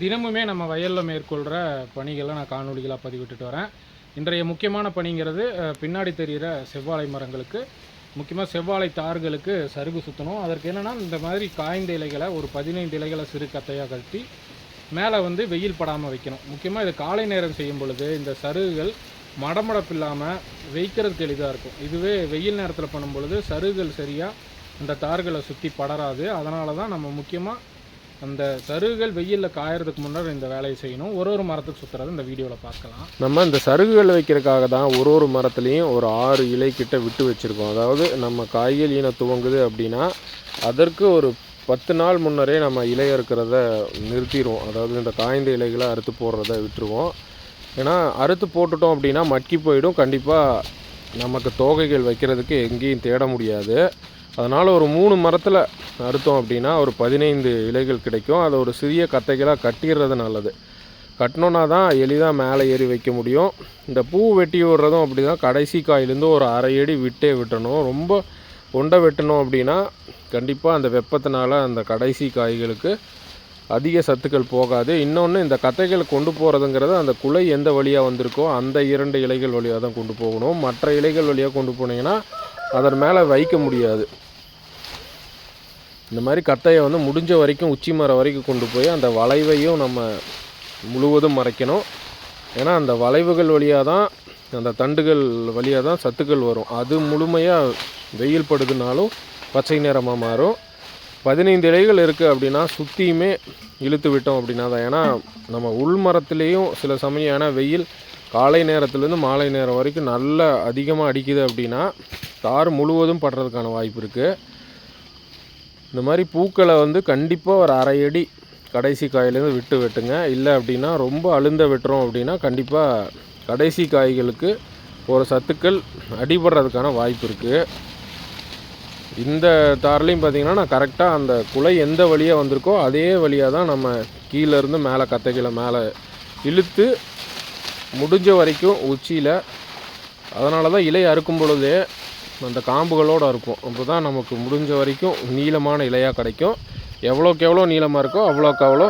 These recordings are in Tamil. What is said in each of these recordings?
தினமுமே நம்ம வயலில் மேற்கொள்கிற பணிகளை நான் காணொலிகளாக பதிவிட்டுட்டு வரேன். இன்றைய முக்கியமான பணிங்கிறது பின்னாடி தெரிகிற செவ்வாழை மரங்களுக்கு, முக்கியமாக செவ்வாழை தார்களுக்கு சருகு சுற்றணும். அதற்கு என்னென்னா, இந்த மாதிரி காய்ந்த இலைகளை ஒரு 15 இலைகளை சிறு கத்தையாக கட்டி மேலே வந்து வெயில் படாமல் வைக்கணும். முக்கியமாக இது காலை நேரம் செய்யும் பொழுது இந்த சருகுகள் மடமடப்பு இல்லாமல் வைக்கிறதுக்கு எளிதாக இருக்கும். இதுவே வெயில் நேரத்தில் பண்ணும் பொழுது சருகுகள் சரியாக இந்த தார்களை சுற்றி படராது. அதனால தான் நம்ம முக்கியமாக அந்த சருகுகள் வெயிலில் காயறதுக்கு முன்னாடி இந்த வேலையை செய்யணும். ஒரு மரத்துக்கு சுற்றுறது இந்த வீடியோவில் பார்க்கலாம். நம்ம இந்த சருகுகள் வைக்கிறதுக்காக தான் ஒரு மரத்துலேயும் ஒரு 6 இலை கிட்ட விட்டு வச்சுருக்கோம். அதாவது நம்ம காய்கள் ஈன துவங்குது அப்படின்னா அதற்கு ஒரு 10 நாள் முன்னரே நம்ம இலை அறுக்கிறத நிறுத்திடுவோம். அதாவது இந்த காய்ந்த இலைகளை அறுத்து போடுறத விட்டுருவோம். ஏன்னா அறுத்து போட்டுட்டோம் அப்படின்னா மக்கி போயிடும். கண்டிப்பாக நமக்கு தோகைகள் வைக்கிறதுக்கு எங்கேயும் தேட முடியாது. அதனால் ஒரு 3 மரத்தில் அறுத்தோம் அப்படின்னா ஒரு 15 இலைகள் கிடைக்கும். அதை ஒரு சிறிய கத்தைகளாக கட்டிடுறது நல்லது. கட்டினோன்னா தான் எளிதாக மேலே ஏறி வைக்க முடியும். இந்த பூ வெட்டி விடுறதும் அப்படி தான். கடைசி காயிலேருந்து ஒரு அரை அடி விட்டே விட்டணும். ரொம்ப ஒண்டை வெட்டணும் அப்படின்னா கண்டிப்பாக அந்த வெப்பத்தினால அந்த கடைசி காய்களுக்கு அதிக சத்துக்கள் போகாது. இன்னொன்று, இந்த கத்தைகள் கொண்டு போகிறதுங்கிறது அந்த குலை எந்த வழியாக வந்திருக்கோ அந்த 2 இலைகள் வழியாக தான் கொண்டு போகணும். மற்ற இலைகள் வழியாக கொண்டு போனீங்கன்னா அதன் மேலே வைக்க முடியாது. இந்த மாதிரி கத்தையை வந்து முடிஞ்ச வரைக்கும் உச்சி மரம் வரைக்கும் கொண்டு போய் அந்த வளைவையும் நம்ம முழுவதும் மறைக்கணும். ஏன்னா அந்த வளைவுகள் வழியாக தான், அந்த தண்டுகள் வழியாக தான் சத்துக்கள் வரும். அது முழுமையாக வெயில் படுதுனாலும் பச்சை நிறமாக மாறும். 15 இலைகள் இருக்குது அப்படின்னா சுற்றியுமே இழுத்து விட்டோம் அப்படின்னா தான். ஏன்னா நம்ம உள் மரத்துலேயும் சில சமயம், ஏன்னா வெயில் காலை நேரத்துலேருந்து மாலை நேரம் வரைக்கும் நல்லா அதிகமாக அடிக்குது அப்படின்னா தார் முழுவதும் படுறதுக்கான வாய்ப்பு இருக்குது. இந்த மாதிரி பூக்களை வந்து கண்டிப்பாக ஒரு அரை அடி கடைசி காயிலேருந்து விட்டு வெட்டுங்க. இல்லை அப்படின்னா ரொம்ப அழுந்த வெட்டுறோம் அப்படின்னா கண்டிப்பாக கடைசி காய்களுக்கு ஒரு சத்துக்கள் அடிபடுறதுக்கான வாய்ப்பு இருக்குது. இந்த தார்லையும் பார்த்திங்கன்னா நான் கரெக்டாக அந்த குலை எந்த வழியாக வந்திருக்கோ அதே வழியாக தான் நம்ம கீழேருந்து மேலே கத்தைகளை மேலே இழுத்து முடிஞ்ச வரைக்கும் உச்சியில். அதனால தான் இலை அறுக்கும் பொழுதே அந்த காம்புகளோடு அறுப்போம். அப்போ தான் நமக்கு முடிஞ்ச வரைக்கும் நீளமான இலையாக கிடைக்கும். எவ்வளோக்கு எவ்வளோ நீளமாக இருக்கோ அவ்வளோக்கு அவ்வளோ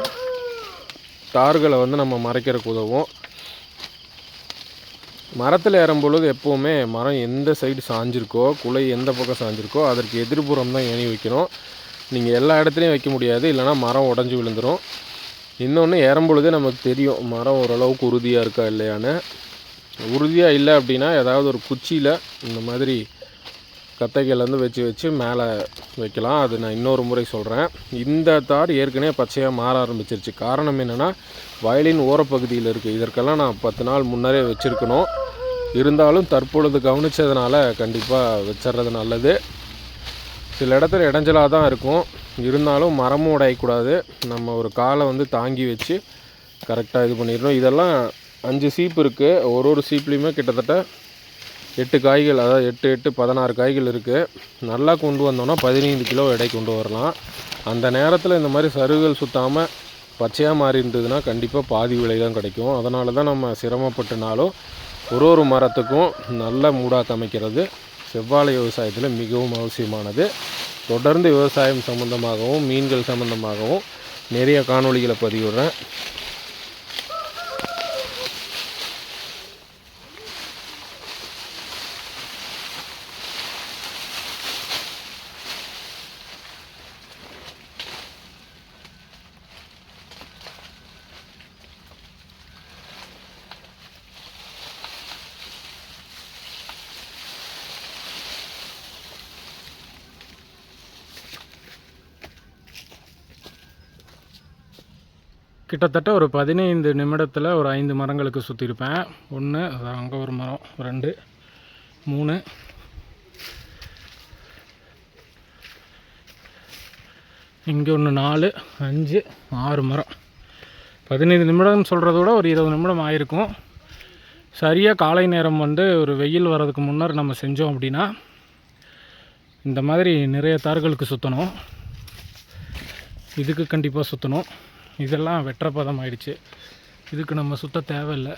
தார்களை வந்து நம்ம மறைக்கிறதுக்கு உதவும். மரத்தில் ஏறும் பொழுது எப்போவுமே மரம் எந்த சைடு சாஞ்சிருக்கோ, குலை எந்த பக்கம் சாஞ்சிருக்கோ அதற்கு எதிர்புறம் தான் ஏணி வைக்கணும். நீங்கள் எல்லா இடத்துலையும் வைக்க முடியாது, இல்லைனா மரம் உடஞ்சி விழுந்துடும். இன்னொன்று, ஏறும் பொழுதே நமக்கு தெரியும் மரம் ஓரளவுக்கு உறுதியாக இருக்கா இல்லையான்னு. உறுதியாக இல்லை அப்படின்னா ஏதாவது ஒரு குச்சியில் இந்த மாதிரி கத்தைகள் வந்து வச்சு மேலே வைக்கலாம். அது நான் இன்னொரு முறை சொல்கிறேன். இந்த தார் ஏற்கனவே பச்சையாக மாற ஆரம்பிச்சிருச்சு. காரணம் என்னென்னா, வயலின் ஓரப்பகுதியில் இருக்குது. இதற்கெல்லாம் நான் 10 நாள் முன்னரே வச்சுருக்கணும். இருந்தாலும் தற்பொழுது கவனித்ததுனால கண்டிப்பாக வச்சிட்றது நல்லது. சில இடத்துல இடைஞ்சலாக தான் இருக்கும், இருந்தாலும் மரமும் உடையக்கூடாது. நம்ம ஒரு காலை வந்து தாங்கி வச்சு கரெக்டாக இது பண்ணிடணும். இதெல்லாம் 5 சீப்பு இருக்குது. ஒரு சீப்லேயுமே கிட்டத்தட்ட 8 காய்கள், அதாவது 8 16 காய்கள் இருக்குது. நல்லா கொண்டு வந்தோன்னா 15 கிலோ எடை கொண்டு வரலாம். அந்த நேரத்தில் இந்த மாதிரி சருகுகள் சுற்றாமல் பச்சையாக மாறி இருந்ததுன்னா கண்டிப்பாக பாதி விலை தான் கிடைக்கும். அதனால தான் நம்ம சிரமப்பட்டுனாலும் ஒரு மரத்துக்கும் நல்ல மூடாக அமைக்கிறது செவ்வாழை விவசாயத்தில் மிகவும் அவசியமானது. தொடர்ந்து விவசாயம் சம்மந்தமாகவும் மீன்கள் சம்மந்தமாகவும் நிறைய காணொளிகளை பதிவிடுறேன். கிட்டத்தட்ட ஒரு 15 நிமிடத்தில் ஒரு 5 மரங்களுக்கு சுற்றிருப்பேன். 1, அங்கே ஒரு மரம், 2, 3, இங்கே ஒன்று 4, 5, 6 மரம். 15 நிமிடம் சொல்கிறத விட ஒரு 20 நிமிடம் ஆயிருக்கும். சரியாக காலை நேரம் வந்து ஒரு வெயில் வர்றதுக்கு முன்னர் நம்ம செஞ்சோம் அப்படின்னா இந்த மாதிரி நிறைய தார்களுக்கு சுற்றணும். இதுக்கு கண்டிப்பாக சுற்றணும். இதெல்லாம் வெற்ற பதம் ஆயிடுச்சு. இதுக்கு நம்ம சுத்த தேவையில்லை.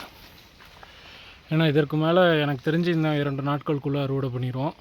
ஏன்னா இதற்கு மேலே எனக்கு தெரிஞ்சு இந்த 2 நாட்களுக்குள்ளே அறுவடை பண்ணிடுவோம்.